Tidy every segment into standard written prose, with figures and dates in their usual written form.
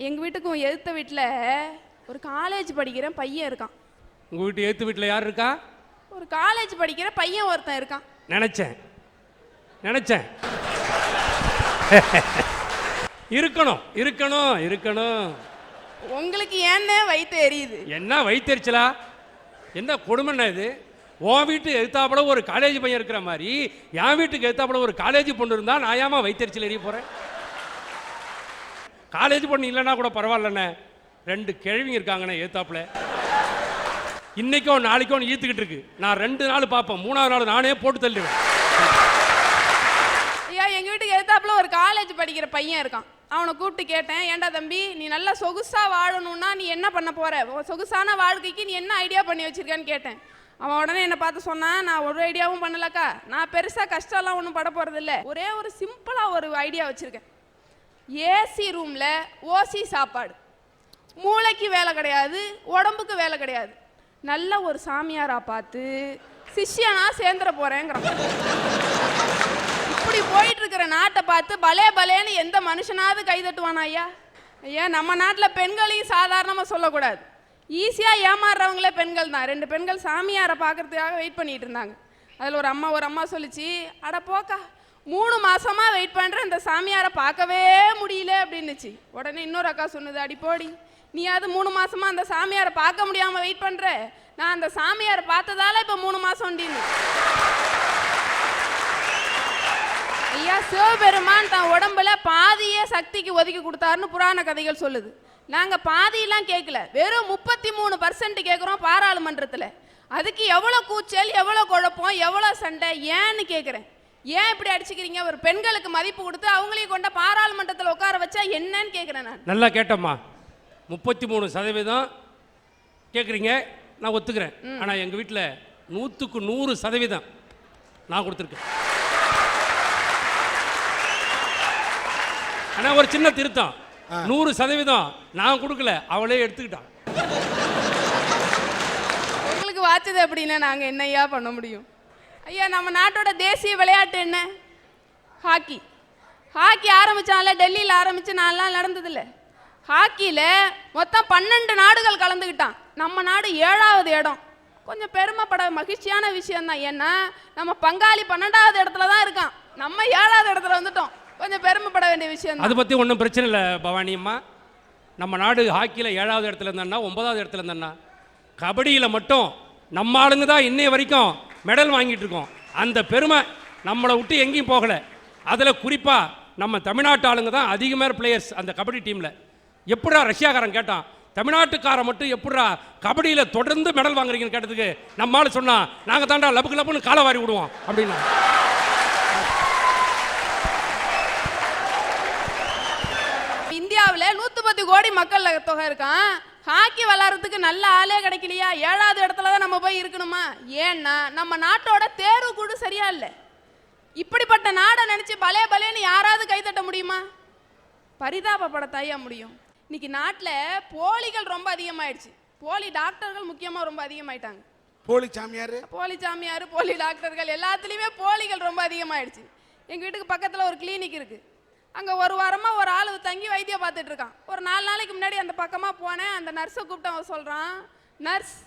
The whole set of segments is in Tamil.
எங்கள் வீட்டுக்கும் எதிர்த்த வீட்டில் ஒரு காலேஜ் படிக்கிற பையன் இருக்கான். உங்கள் வீட்டு எதிர்த்த வீட்டில் யார் இருக்கா? ஒரு காலேஜ் படிக்கிற பையன் ஒருத்தன் இருக்கான். நினச்சேன் இருக்கணும் இருக்கணும் இருக்கணும். உங்களுக்கு ஏன்னு வயிற்று எரியுது? என்ன வயிற்றுச்சலா? என்ன கொடுமைன்னா இது? உன் வீட்டு எழுத்தாப்புல ஒரு காலேஜ் பையன் இருக்கிற மாதிரி என் வீட்டுக்கு எழுத்தாப்புல ஒரு காலேஜ் பொண்ணு இருந்தால் நான் ஏமா வயிற்றுச்சல் எரிய போகிறேன்? காலேஜ் பொண்ணு இல்லைன்னா கூட பரவாயில்லண்ணே, 2 கிழவிங்க இருக்காங்கண்ணே எழுத்தாப்புல. இன்னைக்கும் நாளைக்கும் ஈத்துக்கிட்டு இருக்கு. நான் 2 நாள் பார்ப்பேன், 3ஆவது நாள் நானே போட்டு தள்ளுவேன். ஐயா, எங்கள் வீட்டுக்கு எழுத்தாப்புல ஒரு காலேஜ் படிக்கிற பையன் இருக்கான். அவனை கூப்பிட்டு கேட்டேன், ஏண்டா தம்பி, நீ நல்லா சொகுசாக வாழணும்னா நீ என்ன பண்ண போற? சொகுசான வாழ்க்கைக்கு நீ என்ன ஐடியா பண்ணி வச்சிருக்கான்னு கேட்டேன். அவன் உடனே என்னை பார்த்து சொன்னான், நான் ஒரு ஐடியாவும் பண்ணலக்கா, நான் பெருசாக கஷ்டம்லாம் ஒன்றும் பட போகிறது இல்லை, ஒரே ஒரு சிம்பிளாக ஒரு ஐடியா வச்சுருக்கேன். ஏசி ரூமில் ஓசி சாப்பாடு, மூளைக்கு வேலை கிடையாது, உடம்புக்கு வேலை கிடையாது, நல்ல ஒரு சாமியாரா பார்த்து சிஷ்யனா சேர்ந்துட போகிறேங்கிறான். இப்படி போயிட்டு இருக்கிற நாட்டை பார்த்து பலே பலேன்னு எந்த மனுஷனாவது கைதட்டுவானா? ஐயா ஐயா, நம்ம நாட்டில் பெண்களையும் சாதாரணமாக சொல்லக்கூடாது. ஈஸியாக ஏமாறுறவங்களே பெண்கள் தான். 2 பெண்கள் சாமியாரை பார்க்கறதுக்காக வெயிட் பண்ணிட்டு இருந்தாங்க. அதில் ஒரு அம்மா சொல்லிச்சு, அட போக்கா, 3 மாசமாக வெயிட் பண்ணுற இந்த சாமியாரை பார்க்கவே முடியல அப்படின்னுச்சு. உடனே இன்னொரு அக்கா சொன்னது, அடி போடி, நீ அது 3 மாசமாக அந்த சாமியாரை பார்க்க முடியாமல் வெயிட் பண்ணுற, நான் அந்த சாமியாரை பார்த்ததால இப்போ 3 மாதம் உண்டின்னு. ஐயா, சிவபெருமான் தன் உடம்புல பாதியே சக்திக்கு ஒதுக்கி கொடுத்தாருன்னு புராண கதைகள் சொல்லுது. நாங்கள் பாதியெல்லாம் கேட்கல, வெறும் 33% கேட்குறோம் பாராளுமன்றத்தில். அதுக்கு எவ்வளோ கூச்சல், எவ்வளோ குழப்பம், எவ்வளோ சண்டை, ஏன்னு கேட்குறேன். ஏன் இப்படி அடிச்சுக்கிறீங்க? ஒரு பெண்களுக்கு மதிப்பு கொடுத்து அவங்களையும் கொண்ட பாராளுமன்றத்தில் உட்கார வச்சா என்னன்னு கேட்குறேன் நான். நல்லா கேட்டம்மா, 33% கேட்குறீங்க, நான் ஒத்துக்கிறேன். ஆனால் எங்கள் வீட்டில் 100க்கு 100% நான் கொடுத்துருக்கேன். ஆனால் ஒரு சின்ன திருத்தம், 100% நான் கொடுக்கல, அவளே எடுத்துக்கிட்டான். உங்களுக்கு வாச்சது அப்படின்னா நாங்கள் என்னையா பண்ண முடியும்? ஐயா, நம்ம நாட்டோட தேசிய விளையாட்டு என்ன? ஹாக்கி. ஹாக்கி ஆரம்பித்தால டெல்லியில் ஆரம்பித்து 4 நாள் நடந்ததில்ல. ஹாக்கியில் மொத்தம் 12 நாடுகள் கலந்துக்கிட்டான். நம்ம நாடு 7வது இடம். கொஞ்சம் பெருமைப்பட மகிழ்ச்சியான விஷயம்தான். ஏன்னா நம்ம பங்காளி 12வது இடத்துல தான் இருக்கான், நம்ம 7வது இடத்துல வந்துட்டோம். கொஞ்சம் பெருமைப்பட வேண்டிய விஷயம். அதை பற்றி ஒன்றும் பிரச்சனை இல்லை பவானி அம்மா. நம்ம நாடு ஹாக்கியில் 7வது இடத்துல இருந்தா, 9வது இடத்துல இருந்தா, கபடியில் மட்டும் நம்ம ஆளுங்க தான் இன்னைய வரைக்கும் மெடல் வாங்கிட்டு இருக்கோம். அந்த பெருமை நம்மளை விட்டு எங்கேயும் போகலை. அதில் குறிப்பாக நம்ம தமிழ்நாட்டு ஆளுங்க தான் அதிகமாக பிளேயர்ஸ் அந்த கபடி டீமில். எப்படா ரஷ்யாக்காரன் கேட்டான், தமிழ்நாட்டுக்காரன் மட்டும் எப்படா கபடியில் தொடர்ந்து மெடல் வாங்குறீங்கன்னு கேட்டதுக்கு நம்மளால சொன்னா, நாங்கள் தாண்டா லபுக்கு லப்புன்னு காலை வாரி விடுவோம் அப்படின்னா. இந்தியாவில் 110 கோடி மக்கள் தொகை இருக்கான். ஹாக்கி விளையாடுறதுக்கு நல்ல ஆளே கிடைக்கலையா? 7வது இடத்துல தான் நம்ம போய் இருக்கணுமா? ஏன்னா நம்ம நாட்டோட தேர்வு குழு சரியா இல்லை. இப்படிப்பட்ட நாடை நினைச்சு பலே பலேன்னு யாராவது கைதட்ட முடியுமா? பரிதாபப்படத்தாயா முடியும். இன்னைக்கு நாட்டில் போலிகள் ரொம்ப அதிகமாயிடுச்சு. போலி டாக்டர்கள் முக்கியமாக ரொம்ப அதிகமாயிட்டாங்க. போலி சாமியார், போலி டாக்டர்கள் எல்லாத்துலேயுமே போலிகள் ரொம்ப அதிகமாயிடுச்சு. எங்கள் வீட்டுக்கு பக்கத்தில் ஒரு கிளினிக் இருக்குது. அங்கே ஒரு வாரமாக ஒரு ஆள் தங்கி வைத்தியம் பார்த்துட்டு இருக்கான். ஒரு 4 நாளைக்கு முன்னாடி அந்த பக்கமாக போனேன். அந்த நர்ஸை கூப்பிட்டு அவன் சொல்கிறான், நர்ஸ்,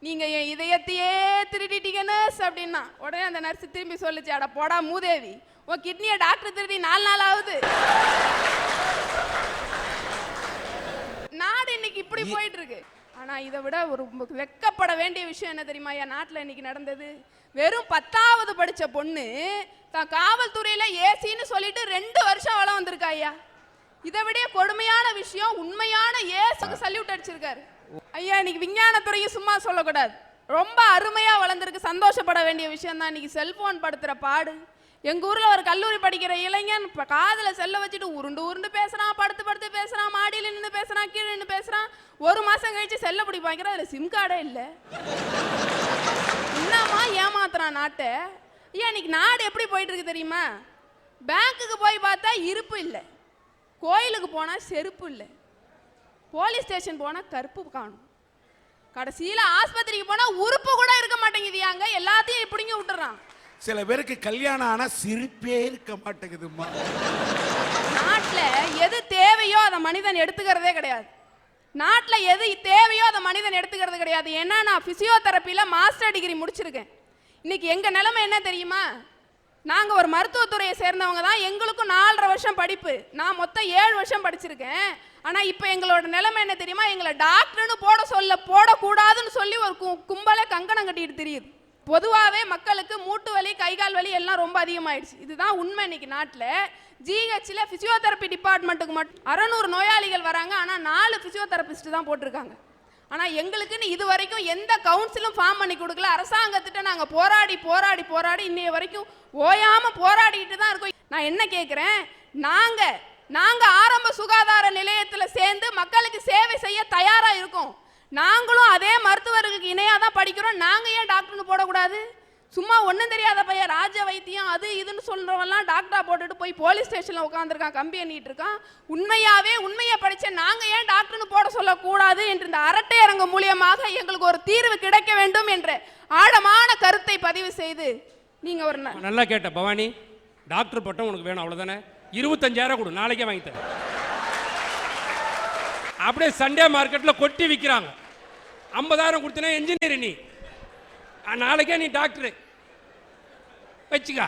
நீங்கள் என் இதயத்தையே திருடிட்டீங்க நர்ஸ் அப்படின்னா. உடனே அந்த நர்ஸ் திரும்பி சொல்லிச்சு, அட போடா மூதேவி, உன் கிட்னியை டாக்டர் திருடி 4 நாள் ஆகுது. நாடு இன்னைக்கு இப்படி போயிட்டு இருக்கு. ஆனால் இதை விட ஒரு வெக்கப்பட வேண்டிய விஷயம் என்ன தெரியுமா? என் நாட்டில் இன்னைக்கு நடந்தது. வெறும் 10வது படித்த பொண்ணு தான் காவல்துறையில் ஏசின்னு சொல்லிட்டு 2 வருஷம் வளம் வந்திருக்கா. ஐயா, இதை விட கொடுமையான விஷயம், உண்மையான ஏசுக்கு சல்யூட் அடிச்சிருக்காரு. ஐயா, இன்னைக்கு விஞ்ஞானத்துறையும் சும்மா சொல்லக்கூடாது, ரொம்ப அருமையாக வளர்ந்துருக்கு, சந்தோஷப்பட வேண்டிய விஷயம் தான். இன்னைக்கு செல்போன் படுத்துகிற பாடு. எங்கள் ஊரில் ஒரு கல்லூரி படிக்கிற இளைஞன் காதில் செல்ல வச்சுட்டு உருண்டு பேசுகிறான், படுத்து பேசுகிறான், மாடியில் நின்று பேசுகிறான், கீழே நின்று பேசுகிறான். 1 மாதம் கழிச்சு செல்ல பிடி வாங்கிக்கிறான், அதில் சிம் கார்டே இல்லை. என்னம்மா ஏமாத்துறான் நாட்டை? ஐயா, இன்னைக்கு நாடு எப்படி போயிட்டு இருக்கு தெரியுமா? பேங்க்குக்கு போய் பார்த்தா இருப்பு இல்லை, கோயிலுக்கு போனால் செருப்பு இல்லை, போலீஸ் ஸ்டேஷன் போனால் கருப்பு காணும், கடைசியில் ஆஸ்பத்திரிக்கு போனால் உறுப்பு கூட இருக்க மாட்டேங்குது. அங்கே எல்லாத்தையும் இப்படிங்க விட்டுறான். சில பேருக்கு கல்யாணம் ஆனா சிரிப்பே இருக்க மாட்டேங்குதுமா. நாட்டில் எது தேவை தேவையோ அதை மனிதன் எடுத்துக்கிறதே கிடையாது. நாட்டில் எது தேவையோ அதை மனிதன் எடுத்துக்கிறது கிடையாது. ஏன்னா நான் பிசியோதெரப்பியில் மாஸ்டர் டிகிரி முடிச்சிருக்கேன். இன்னைக்கு எங்கள் நிலைமை என்ன தெரியுமா? நாங்கள் ஒரு மருத்துவத்துறையை சேர்ந்தவங்க தான். எங்களுக்கும் 4.5 வருஷம் படிப்பு. நான் மொத்தம் 7 வருஷம் படிச்சிருக்கேன். ஆனால் இப்போ எங்களோட நிலைமை என்ன தெரியுமா? எங்களை டாக்டர்னு போடக்கூடாதுன்னு சொல்லி ஒரு கும்பலை கங்கணம் கட்டிட்டு தெரியுது. பொதுவாகவே மக்களுக்கு மூட்டு வலி, கைகால் வலி எல்லாம் ரொம்ப அதிகமாயிடுச்சு. இதுதான் உண்மை. இன்னைக்கு நாட்டில் ஜிஹெச்சில் ஃபிசியோதெரப்பி டிபார்ட்மெண்ட்டுக்கு மட்டும் 600 நோயாளிகள் வராங்க. ஆனால் 4 ஃபிசியோதெரபிஸ்ட் தான் போட்டிருக்காங்க. ஆனால் எங்களுக்குன்னு இது வரைக்கும் எந்த கவுன்சிலும் ஃபார்ம் பண்ணி கொடுக்கல. அரசாங்கத்திட்ட நாங்கள் போராடி இன்னைய வரைக்கும் ஓயாமல் போராடிட்டு தான் இருக்கோம். நான் என்ன கேட்குறேன், நாங்கள் ஆரம்ப சுகாதார நிலையத்தில் சேர்ந்து மக்களுக்கு சேவை செய்ய தயாராக இருக்கோம். நாங்களும் அதே மருத்துவர்களுக்கு இணையாக தான் படிக்கிறோம். நாங்கள் ஏன் டாக்டர்னு போடக்கூடாது? சும்மா ஒன்றும் தெரியாத பையன் ராஜ வைத்தியம் அது இதுன்னு சொல்கிறவெல்லாம் டாக்டரா போட்டுட்டு போய் போலீஸ் ஸ்டேஷனில் உட்காந்துருக்கான், கம்பி எண்ணிட்டு இருக்கான். உண்மையை படித்த நாங்கள் ஏன் டாக்டர்னு போட சொல்லக்கூடாது என்று இந்த அரட்டை அரங்கு மூலியமாக எங்களுக்கு ஒரு தீர்வு கிடைக்க வேண்டும் என்ற ஆழமான கருத்தை பதிவு செய்து நீங்கள் ஒரு நல்லா கேட்ட பவானி. டாக்டர் பட்டம் உனக்கு வேணும் அவ்வளோதானே? 25,000 கொடு, நாளைக்கே வாங்கி தரேன். அப்படியே சண்டே மார்க்கெட்டில் கொட்டி விற்கிறாங்க. 50,000 கொடுத்தனா என்ஜினியர், நீ நாளைக்கே நீ டாக்டரு வச்சுக்கா.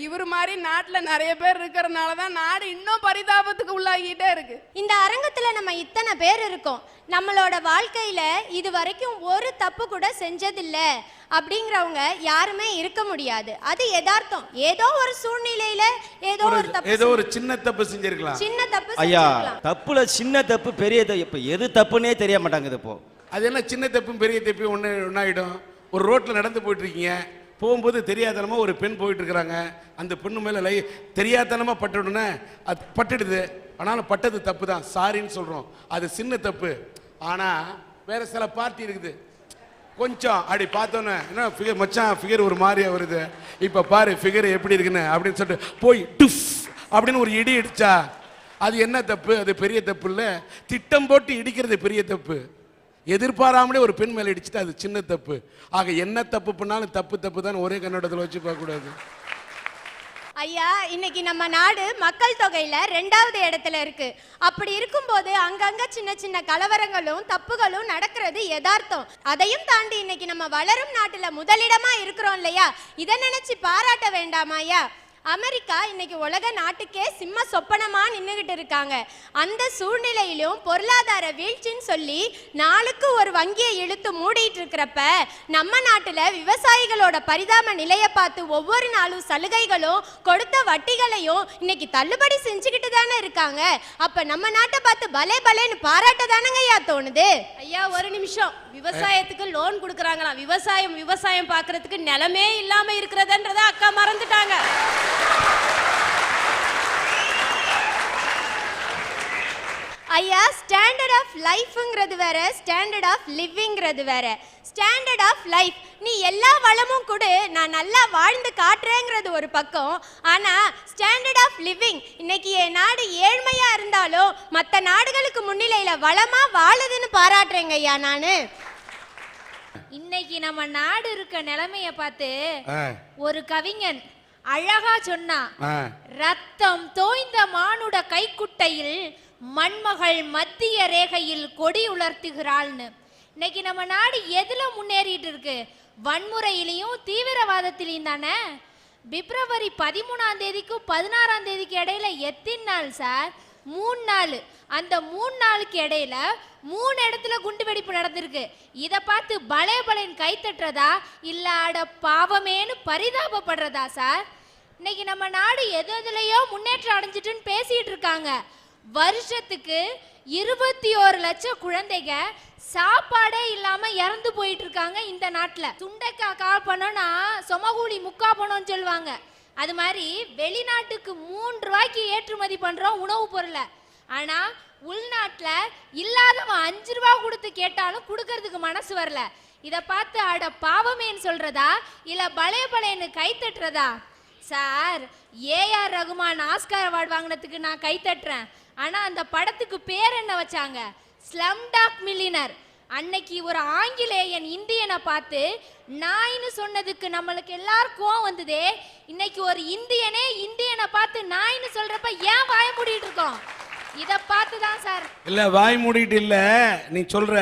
இவர் மாதிரி நாட்டில் நிறைய பேர் இருக்கிறதுனால தான் நாடு இன்னும் பரிதாபத்துக்கு உள்ளாகிட்டே இருக்கு. இந்த அரங்கத்தில் நம்ம இத்தனை பேர் இருக்கோம். நம்மளோட வாழ்க்கையில இது வரைக்கும் ஒரு தப்பு கூட செஞ்சதில்லை அப்படிங்கிறவங்க யாருமே இருக்க முடியாது. அது யதார்த்தம். ஏதோ ஒரு சூழ்நிலையில ஏதோ ஒரு சின்ன தப்பு செஞ்சிருக்கலாம். சின்ன தப்பு ஐயா, தப்புல சின்ன தப்பு பெரிய தப்பு எது தப்புன்னே தெரிய மாட்டாங்குது. இப்போ அது என்ன சின்ன தப்பும் பெரிய தப்பும் ஒன்றாயிடும். ஒரு ரோட்டில் நடந்து போயிட்டு இருக்கீங்க, போகும்போது தெரியாதனமாக ஒரு பெண் போயிட்டு இருக்கிறாங்க. அந்த பெண்ணு மேலே தெரியாதனமாக பட்டுடுனே அது பட்டுடுது. ஆனாலும் பட்டது தப்பு தான், சாரின்னு சொல்கிறோம். அது சின்ன தப்பு. ஆனால் வேற சில பார்ட்டி இருக்குது, கொஞ்சம் அப்படி பார்த்தோன்னே என்ன ஃபிகர் மச்சான் ஃபிகர் ஒரு மாதிரியா வருது, இப்போ பாரு ஃபிகர் எப்படி இருக்குன்னு அப்படின்னு சொல்லிட்டு போய் டுஃப் அப்படின்னு ஒரு இடி இடிச்சா அது என்ன தப்பு? அது பெரிய தப்பு இல்லை. திட்டம் போட்டு இடிக்கிறது பெரிய தப்பு. எதிர்பாராமலே ஒரு பெண் மேலே இடிச்சுட்டு அது சின்ன தப்பு. ஆக என்ன தப்பு பண்ணாலும் தப்பு தான் ஒரே கண்ணோட்டத்தில் வச்சு பார்க்கக்கூடாது. ஐயா, இன்னைக்கு நம்ம நாடு மக்கள் தொகையில 2வது இடத்துல இருக்கு. அப்படி இருக்கும்போது அங்கங்க சின்ன சின்ன கலவரங்களும் தப்புகளும் நடக்கிறது யதார்த்தம். அதையும் தாண்டி இன்னைக்கு நம்ம வளரும் நாட்டுல முதலிடமா இருக்கிறோம் இல்லையா? இதை நினைச்சு பாராட்ட வேண்டாமா ஐயா? அமெரிக்கா இன்னைக்கு உலக நாட்டுக்கே சிம்ம சொப்பனமா நின்றுகிட்டு இருக்காங்க. அந்த சூழ்நிலையிலும் பொருளாதார வீழ்ச்சின்னு சொல்லி நாளுக்கு ஒரு வங்கியை இழுத்து மூடிட்டு இருக்கிறப்ப நம்ம நாட்டுல விவசாயிகளோட பரிதாப நிலையை பார்த்து ஒவ்வொரு நாளும் சலுகைகளும் கொடுத்த வட்டிகளையும் இன்னைக்கு தள்ளுபடி செஞ்சுக்கிட்டு தானே இருக்காங்க. அப்ப நம்ம நாட்டை பார்த்து பலேன்னு பாராட்ட தானங்க ஐயா தோணுது. ஐயா ஒரு நிமிஷம், விவசாயத்துக்கு லோன் கொடுக்குறாங்களா? விவசாயம் பார்க்கறதுக்கு நிலமே இல்லாம இருக்கிறதுன்றத அக்கா மறந்துட்டாங்க. ஐயா, ஸ்டாண்டர்ட் ஆஃப் லைஃப்ங்கிறது வேற, ஸ்டாண்டர்ட் ஆஃப் லிவிங்கிறது வேற. ஸ்டாண்டர்ட் ஆஃப் லைஃப், நீ எல்லா வளமும் கொடு, நான் நல்லா வாழ்ந்து காட்டுறேங்கிறது ஒரு பக்கம். ஆனா ஸ்டாண்டர்ட் ஆஃப் லிவிங், இன்னைக்கு என் நாடு ஏழ்மையா இருந்தாலும் மற்ற நாடுகளுக்கு முன்னிலையில வளமா வாழுதுன்னு பாராட்டுறேங்க ஐயா. நானு இன்னைக்கு நம்ம நாடு இருக்க நிலைமைய பார்த்து ஒரு கவிஞன் அழகா சொன்னா, ரத்தம் தோய்ந்த மானுட கைக்குட்டையில் மண்மகள் மத்திய ரேகையில் கொடி உலர்த்துகிறாள்னு. இன்னைக்கு நம்ம நாடு எதுல முன்னேறிட்டு இருக்கு? வன்முறையிலையும் தீவிரவாதத்திலையும் தானே. பிப்ரவரி 13ஆம் தேதிக்கும் 16ஆம் தேதிக்கு இடையில எத்தனை நாள் சார்? 3 நாள். அந்த 3 நாளுக்கு இடையில 3 இடத்துல குண்டு வெடிப்பு நடந்திருக்கு. இதை பார்த்து பலேன்னு கை தட்டுறதா இல்ல அட பாவமேனு பரிதாபப்படுறதா சார்? இன்னைக்கு நம்ம நாடு எதுலையோ முன்னேற்றம் அடைஞ்சிட்டுன்னு பேசிட்டு இருக்காங்க. வருஷத்துக்கு 21 லட்சம் குழந்தைங்க சாப்பாடே இல்லாம இறந்து போயிட்டு இருக்காங்க இந்த நாட்டில். சுண்டைக்காய் கால் பண்ணோன்னா சொமகூலி முக்கா பணம்னு சொல்லுவாங்க. அது மாதிரி வெளிநாட்டுக்கு 3 ரூபாய்க்கு ஏற்றுமதி பண்றோம் உணவு பொருளை. ஆனா உள்நாட்டில் இல்லாதவன் 5 ரூபா கொடுத்து கேட்டாலும் கொடுக்கறதுக்கு மனசு வரல. இதை பார்த்து அட பாவமேன்னு சொல்றதா இல்ல பலேன்னு கை தட்டுறதா? Sir, AR Rahman Oscar award வாங்கினதுக்கு நான் கை தட்டுறேன். ஆனா அந்த படத்துக்கு பேர் என்ன வச்சாங்க? Slumdog millionaire. அன்னைக்கு ஒரு ஆங்கிலேயன் இந்தியனை பார்த்து நாயின்னு சொன்னதுக்கு நம்மளுக்கு எல்லாரும் கோவம் வந்ததே. இன்னைக்கு ஒரு இந்தியனே இந்தியனை பார்த்து நாயின்னு சொல்றப்ப ஏன் வாய மூடிட்டு இருக்கோம்? இத பார்த்து தான் சார். இல்ல வாய் மூடிட்டு இல்ல, நீ சொல்ற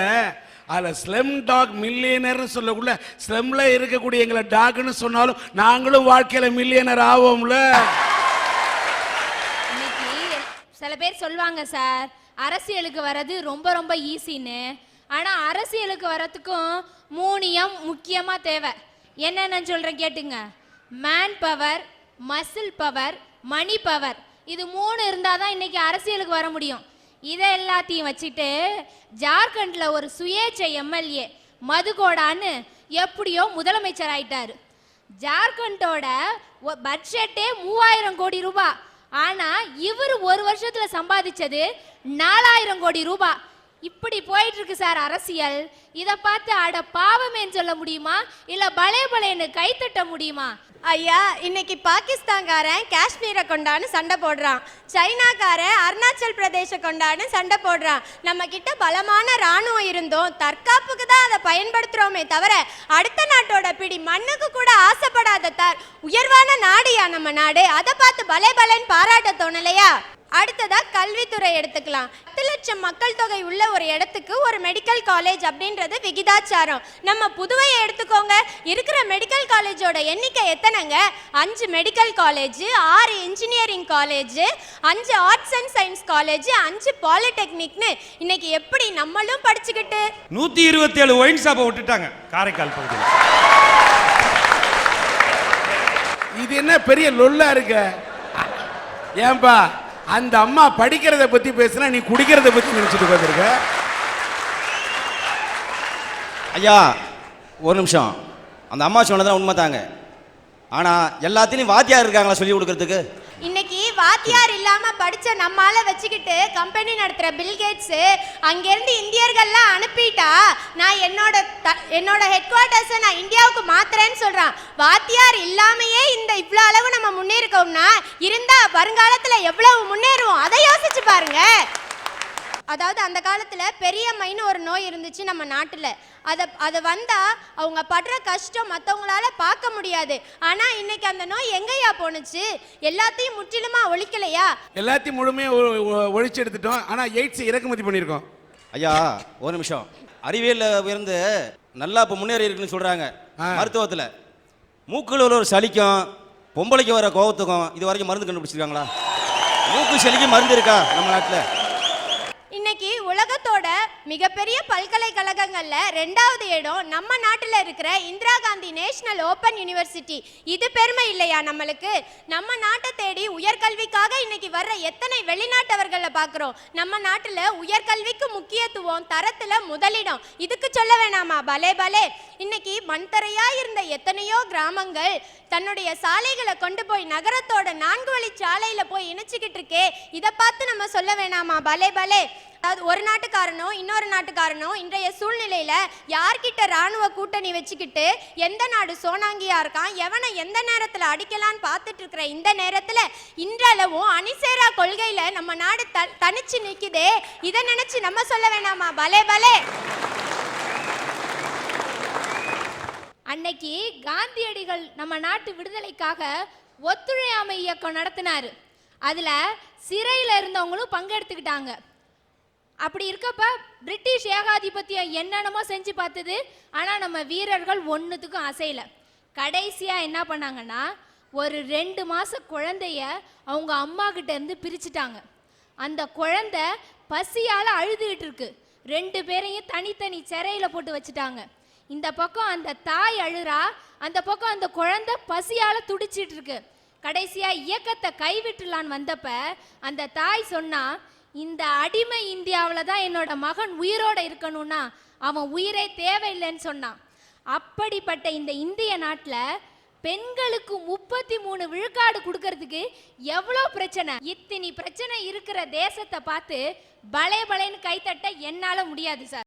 அதுல ஸ்லம் டாக் மில்லியனர்னு சொல்லக்குள்ள ஸ்லம்ல இருக்கக்கூடிய எங்களை டாக்னு சொன்னாலும் நாங்களும் வாழ்க்கையில மில்லியனர் ஆவோம்ல. இன்னைக்கு சில பேர் சொல்லுவாங்க சார், அரசியலுக்கு வர்றது ரொம்ப ரொம்ப ஈஸின்னு. ஆனா அரசியலுக்கு வர்றதுக்கும் 3 முக்கியமா தேவை. என்னென்னு சொல்றேன் கேட்டுங்க. Manpower, muscle power, money power. இது 3 இருந்தாதான் இன்னைக்கு அரசியலுக்கு வர முடியும். இதை எல்லாத்தையும் வச்சுட்டு ஜார்க்கண்ட்ல ஒரு சுயேட்சை எம்எல்ஏ மதுகோடான்னு எப்படியோ முதலமைச்சர் ஆயிட்டாரு. ஜார்க்கண்டோட பட்ஜெட்டே 3000 கோடி ரூபாய். ஆனா இவர் ஒரு வருஷத்துல சம்பாதிச்சது 4000 கோடி ரூபாய். இப்படி போயிட்டு இருக்கு சார் அரசியல். இத பார்த்து அட பாவமேன்னு சொல்ல முடியுமா, இல்ல பலே பலேன்னு கைத்தட்ட முடியுமா? ஐயா, இன்னைக்கு பாகிஸ்தான்காரன் காஷ்மீரை கொண்டான்னு சண்டை போடுறான், சைனாக்காரன் அருணாச்சல் பிரதேச கொண்டான்னு சண்டை போடுறான். நம்ம கிட்ட பலமான ராணுவம் இருந்தோம் தற்காப்புக்கு தான் அதை பயன்படுத்துறோமே தவிர அடுத்த நாட்டோட பிடி மண்ணுக்கு கூட ஆசைப்படாத உயர்வான நாடுயா நம்ம நாடு. அதை பார்த்து பலே பலேன்னு பாராட்ட தோணலையா? அடுத்ததா கல்வித்துறை எடுத்துக்கலாம். 10 லட்சம் மக்கள் தொகை உள்ள ஒரு இடத்துக்கு ஒரு மெடிக்கல் காலேஜ் அப்படின்றது விகிதாச்சாரம். நம்ம புதுவையை எடுத்துக்கோங்க, இருக்கிற மெடிக்கல் காலேஜோட எண்ணிக்கை எத்தனைங்க? 5 medical college, 6 engineering college, 5 arts and science college, 5 பாலிடெக்னிக்னு இன்னைக்கு எப்படி நம்மளும் படிச்சுக்கிட்டு 127 ஒயின் ஷாப்பை விட்டுட்டாங்க காரைக்கால் பகுதியில். இது என்ன பெரிய லொல்லா இருக்க? ஏன்பா அந்த அம்மா படிக்கிறத பத்தி பேசுனா நீ குடிக்கிறத பத்தி நினைச்சிட்டு உட்கார்ந்திருக்க? ஐயா ஒரு நிமிஷம், அந்த அம்மா சொன்னதான் உண்மைதாங்க. ஆனால் எல்லாத்தையும் வாத்தியார் இருக்காங்களா சொல்லி கொடுக்கறதுக்கு? இன்னைக்கு வாத்தியார் இல்லாம படிச்ச நம்மால வச்சுக்கிட்டு கம்பெனி நடத்துற பில்கேட்ஸ் அங்கிருந்து இந்தியர்கள்லாம் அனுப்பிட்டா நான் என்னோட ஹெட் குவார்ட்டர்ஸை நான் இந்தியாவுக்கு மாத்துறேன்னு சொல்றான். வாத்தியார் இல்லாமையே இந்த இவ்வளோ அளவு நம்ம முன்னேறிக்கோம்னா இருந்தா வருங்காலத்துல எவ்வளவு முன்னேறுவோம் அதை யோசிச்சு பாருங்க. அதாவது அந்த காலத்துல பெரியம்மைன்னு ஒரு நோய் இருந்துச்சு நம்ம நாட்டுல. அது வந்தா அவங்க படுற கஷ்டம் மற்றவங்களால பார்க்க முடியாது. ஆனா இன்னைக்கு அந்த நோய் எங்கேயா போனுச்சு? எல்லாத்தையும் முற்றிலுமா ஒழிக்கலையா? எல்லாத்தையும் முழுமையா ஒழிச்சு எடுத்துட்டோம். ஆனா எய்ட்ஸ் இறக்குமதி பண்ணியிருக்கோம். ஐயா ஒரு நிமிஷம், அறிவியலில் உயர்ந்து நல்லா இப்போ முன்னேறி இருக்குன்னு சொல்றாங்க. மருத்துவத்தில் மூக்குல ஒரு சளிக்கும் பொம்பளைக்கு வர கோவத்துக்கும் இது வரைக்கும் மருந்து கண்டுபிடிச்சிருக்காங்களா? மூக்கு சளிக்கு மருந்து இருக்கா நம்ம நாட்டில்? இன்னைக்கு உலகத்தோட மிகப்பெரிய பல்கலைக்கழகங்கள்ல 2வது இடம் நம்ம நாட்டில் இருக்கிற Indira Gandhi national open university. இது பெருமை இல்லையா நம்மளுக்கு? நம்ம நாட்டை தேடி உயர்கல்விக்காக இன்னைக்கு வர்ற எத்தனை வெளிநாட்டவர்களை பார்க்குறோம். நம்ம நாட்டில் உயர்கல்விக்கு முக்கியத்துவம், தரத்துல முதலிடம். இதுக்கு சொல்ல வேணாமா பலே பலே? இன்னைக்கு மண்தரையா இருந்த எத்தனையோ கிராமங்கள் தன்னுடைய சாலைகளை கொண்டு போய் நகரத்தோட 4 வழி சாலையில போய் இணைச்சிக்கிட்டு இருக்கே. இதை பார்த்து நம்ம சொல்ல வேணாமா பலே பலே? அதாவது ஒரு நாட்டுக்காரனோ இன்னொரு நாட்டுக்காரனோ இன்றைய சூழ்நிலையில யார்கிட்ட ராணுவ கூட்டணி வச்சுக்கிட்டு எந்த நாடு சோனாங்கியா இருக்கான், எவனை எந்த நேரத்துல அடிக்கலான்னு பார்த்துட்டு இருக்கிற இந்த நேரத்துல இன்றளவும் அணிசேரா கொள்கையில நம்ம நாடு தனிச்சு நிக்குதே. இதை நினைச்சு நம்ம சொல்ல வேணாமா பலே பலே? அன்னைக்கு காந்தியடிகள் நம்ம நாட்டு விடுதலைக்காக ஒத்துழையாமை இயக்கம் நடத்தினாரு. அதுல சிறையில இருந்தவங்களும் பங்கெடுத்துக்கிட்டாங்க. அப்படி இருக்கப்ப பிரிட்டிஷ் ஏகாதிபத்தியம் என்னென்னமோ செஞ்சு பார்த்தது. ஆனா நம்ம வீரர்கள் ஒன்றுத்துக்கும் அசையல. கடைசியா என்ன பண்ணாங்கன்னா ஒரு 2 மாச குழந்தைய அவங்க அம்மா கிட்ட இருந்து பிரிச்சுட்டாங்க. அந்த குழந்தை பசியால அழுதுகிட்டு இருக்கு. 2 பேரையும் தனித்தனி சிறையில போட்டு வச்சுட்டாங்க. இந்த பக்கம் அந்த தாய் அழுறா, அந்த பக்கம் அந்த குழந்தை பசியால துடிச்சிட்டு இருக்கு. கடைசியா இயக்கத்தை கைவிட்டுலான்னு வந்தப்ப அந்த தாய் சொன்னா, இந்த அடிமை இந்தியாவில் தான் என்னோட மகன் உயிரோட இருக்கணும்னா அவன் உயிரே தேவையில்லைன்னு சொன்னான். அப்படிப்பட்ட இந்த இந்திய நாட்டில் பெண்களுக்கு 33 விழுக்காடு கொடுக்கறதுக்கு எவ்வளோ பிரச்சனை. இத்தனி பிரச்சனை இருக்கிற தேசத்தை பார்த்து பலே பலேன்னு கைத்தட்ட என்னால் முடியாது சார்.